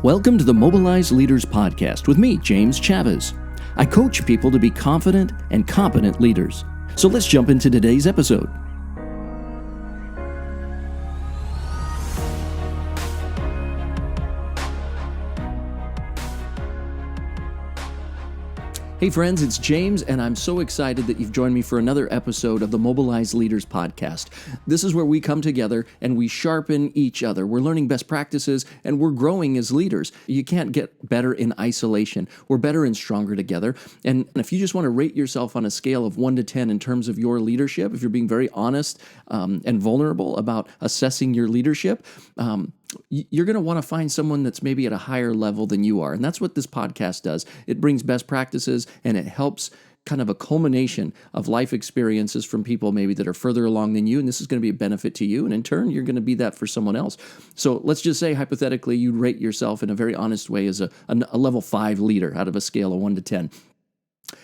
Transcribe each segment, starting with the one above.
Welcome to the Mobilized Leaders Podcast with me, James Chavez. I coach people to be confident and competent leaders. So let's jump into today's episode. Hey friends, it's James, and I'm so excited that you've joined me for another episode of the Mobilized Leaders Podcast. This is where we come together and we sharpen each other. We're learning best practices and we're growing as leaders. You can't get better in isolation. We're better and stronger together. And if you just want to rate yourself on a scale of 1 to 10 in terms of your leadership, if you're being very honest and vulnerable about assessing your leadership, you're going to want to find someone that's maybe at a higher level than you are. And that's what this podcast does. It brings best practices and it helps kind of a culmination of life experiences from people maybe that are further along than you. And this is going to be a benefit to you. And in turn, you're going to be that for someone else. So let's just say hypothetically, you rate yourself in a very honest way as a level 5 leader out of a scale of 1 to 10.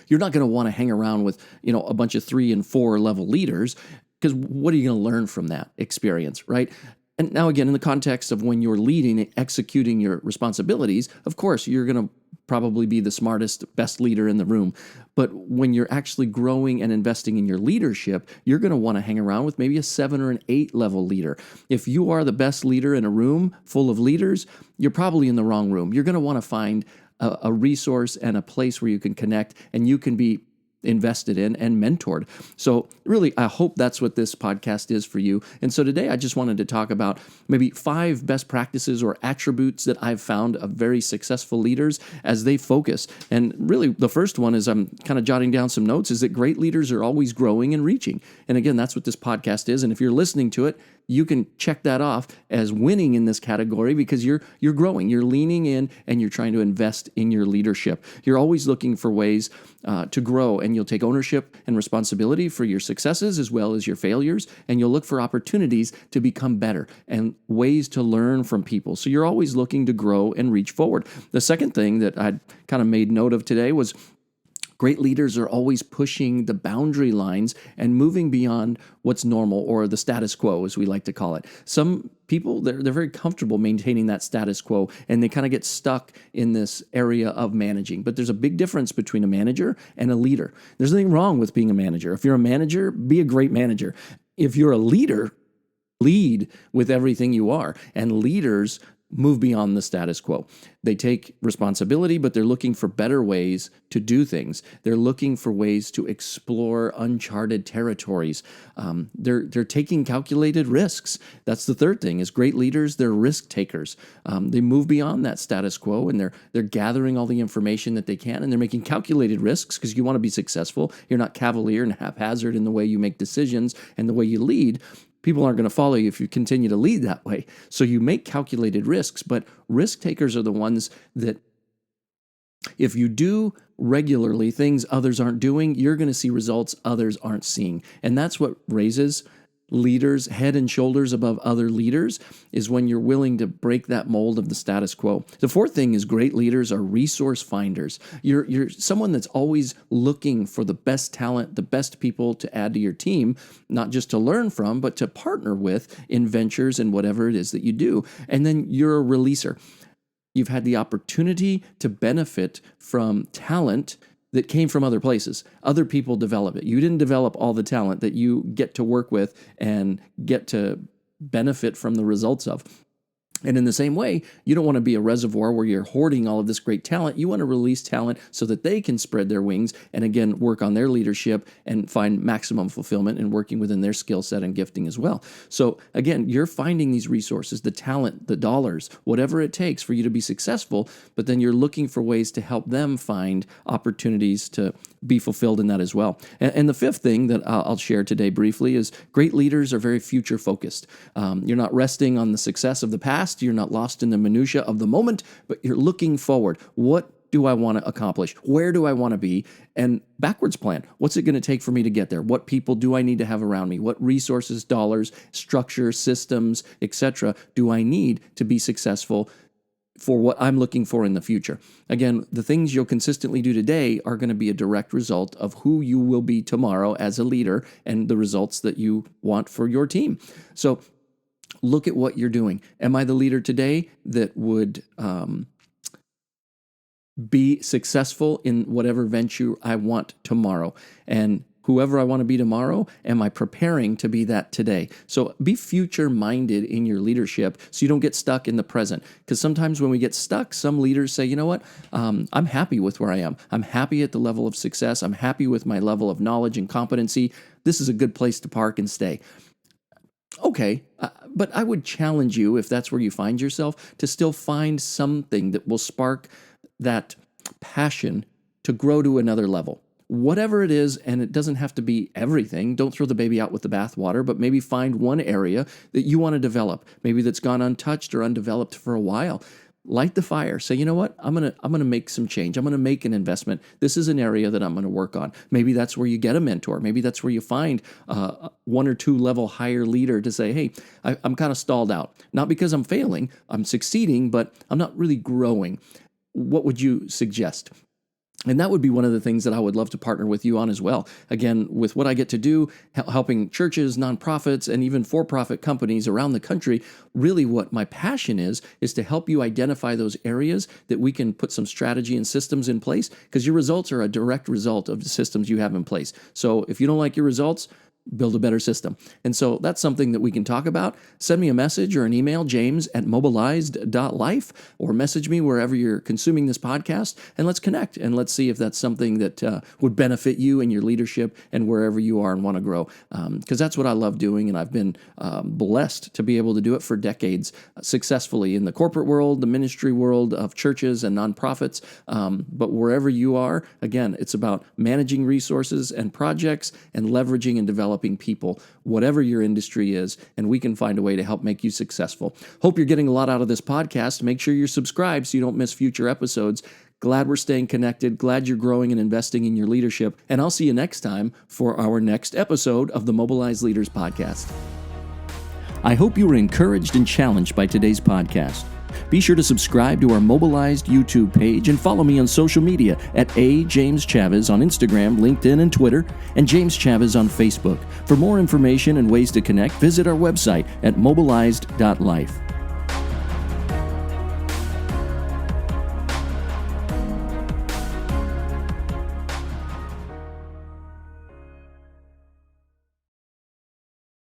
You're not going to want to hang around with, a bunch of 3 and 4 level leaders, because what are you going to learn from that experience, right? And now again, in the context of when you're leading and executing your responsibilities, of course, you're going to probably be the smartest, best leader in the room. But when you're actually growing and investing in your leadership, you're going to want to hang around with maybe a 7 or an 8 level leader. If you are the best leader in a room full of leaders, you're probably in the wrong room. You're going to want to find a resource and a place where you can connect and you can be invested in and mentored. So really, I hope that's what this podcast is for you. And so today I just wanted to talk about maybe 5 best practices or attributes that I've found of very successful leaders as they focus. And really, the first one is, I'm kind of jotting down some notes, is that great leaders are always growing and reaching. And again, that's what this podcast is. And if you're listening to it, you can check that off as winning in this category because you're growing, you're leaning in, and you're trying to invest in your leadership. You're always looking for ways to grow, and you'll take ownership and responsibility for your successes as well as your failures, and you'll look for opportunities to become better and ways to learn from people. So you're always looking to grow and reach forward. The second thing that I kind of made note of today was great leaders are always pushing the boundary lines and moving beyond what's normal, or the status quo, as we like to call it. Some people, they're very comfortable maintaining that status quo, and they kind of get stuck in this area of managing. But there's a big difference between a manager and a leader. There's nothing wrong with being a manager. If you're a manager, be a great manager. If you're a leader, lead with everything you are. And leaders move beyond the status quo. They take responsibility, but they're looking for better ways to do things. They're looking for ways to explore uncharted territories. They're taking calculated risks. That's the third thing, is great leaders, they're risk takers. They move beyond that status quo, and they're gathering all the information that they can, and they're making calculated risks because you want to be successful. You're not cavalier and haphazard in the way you make decisions and the way you lead. People aren't going to follow you if you continue to lead that way. So you make calculated risks, but risk takers are the ones that, if you do regularly things others aren't doing, you're going to see results others aren't seeing. And that's what raises leaders head and shoulders above other leaders, is when you're willing to break that mold of the status quo. The fourth thing is great leaders are resource finders. You're someone that's always looking for the best talent, the best people to add to your team, not just to learn from, but to partner with in ventures and whatever it is that you do. And then you're a releaser. You've had the opportunity to benefit from talent that came from other places. Other people develop it. You didn't develop all the talent that you get to work with and get to benefit from the results of. And in the same way, you don't want to be a reservoir where you're hoarding all of this great talent. You want to release talent so that they can spread their wings and, again, work on their leadership and find maximum fulfillment in working within their skill set and gifting as well. So, again, you're finding these resources, the talent, the dollars, whatever it takes for you to be successful, but then you're looking for ways to help them find opportunities to be fulfilled in that as well. And the fifth thing that I'll share today briefly is great leaders are very future focused. You're not resting on the success of the past. You're not lost in the minutia of the moment, but you're looking forward. What do I want to accomplish? Where do I want to be? And backwards plan. What's it going to take for me to get there? What people do I need to have around me? What resources, dollars, structure, systems, etc. do I need to be successful for what I'm looking for in the future? Again, the things you'll consistently do today are going to be a direct result of who you will be tomorrow as a leader and the results that you want for your team. So Look at what you're doing. Am I the leader today that would be successful in whatever venture I want tomorrow? And whoever I want to be tomorrow, am I preparing to be that today? So be future-minded in your leadership so you don't get stuck in the present. Because sometimes when we get stuck, some leaders say, you know what, I'm happy with where I am. I'm happy at the level of success. I'm happy with my level of knowledge and competency. This is a good place to park and stay. Okay, but I would challenge you, if that's where you find yourself, to still find something that will spark that passion to grow to another level. Whatever it is, and it doesn't have to be everything. Don't throw the baby out with the bathwater, but maybe find one area that you want to develop, maybe that's gone untouched or undeveloped for a while. Light the fire. Say, you know what? I'm gonna make some change. I'm gonna make an investment. This is an area that I'm gonna work on. Maybe that's where you get a mentor. Maybe that's where you find one or two level higher leader to say, hey, I'm kind of stalled out. Not because I'm failing, I'm succeeding, but I'm not really growing. What would you suggest? And that would be one of the things that I would love to partner with you on as well. Again, with what I get to do, helping churches, nonprofits, and even for-profit companies around the country, really what my passion is to help you identify those areas that we can put some strategy and systems in place, because your results are a direct result of the systems you have in place. So if you don't like your results, build a better system. And so that's something that we can talk about. Send me a message or an email, james@mobilized.life, or message me wherever you're consuming this podcast, and let's connect and let's see if that's something that would benefit you and your leadership and wherever you are and want to grow. Because that's what I love doing, and I've been blessed to be able to do it for decades successfully in the corporate world, the ministry world of churches and nonprofits. But wherever you are, again, it's about managing resources and projects and leveraging and developing people, whatever your industry is, and we can find a way to help make you successful. Hope you're getting a lot out of this podcast. Make sure you're subscribed so you don't miss future episodes. Glad we're staying connected. Glad you're growing and investing in your leadership. And I'll see you next time for our next episode of the Mobilized Leaders Podcast. I hope you were encouraged and challenged by today's podcast. Be sure to subscribe to our Mobilized YouTube page and follow me on social media at James Chavez on Instagram, LinkedIn, and Twitter, and James Chavez on Facebook. For more information and ways to connect, visit our website at mobilized.life.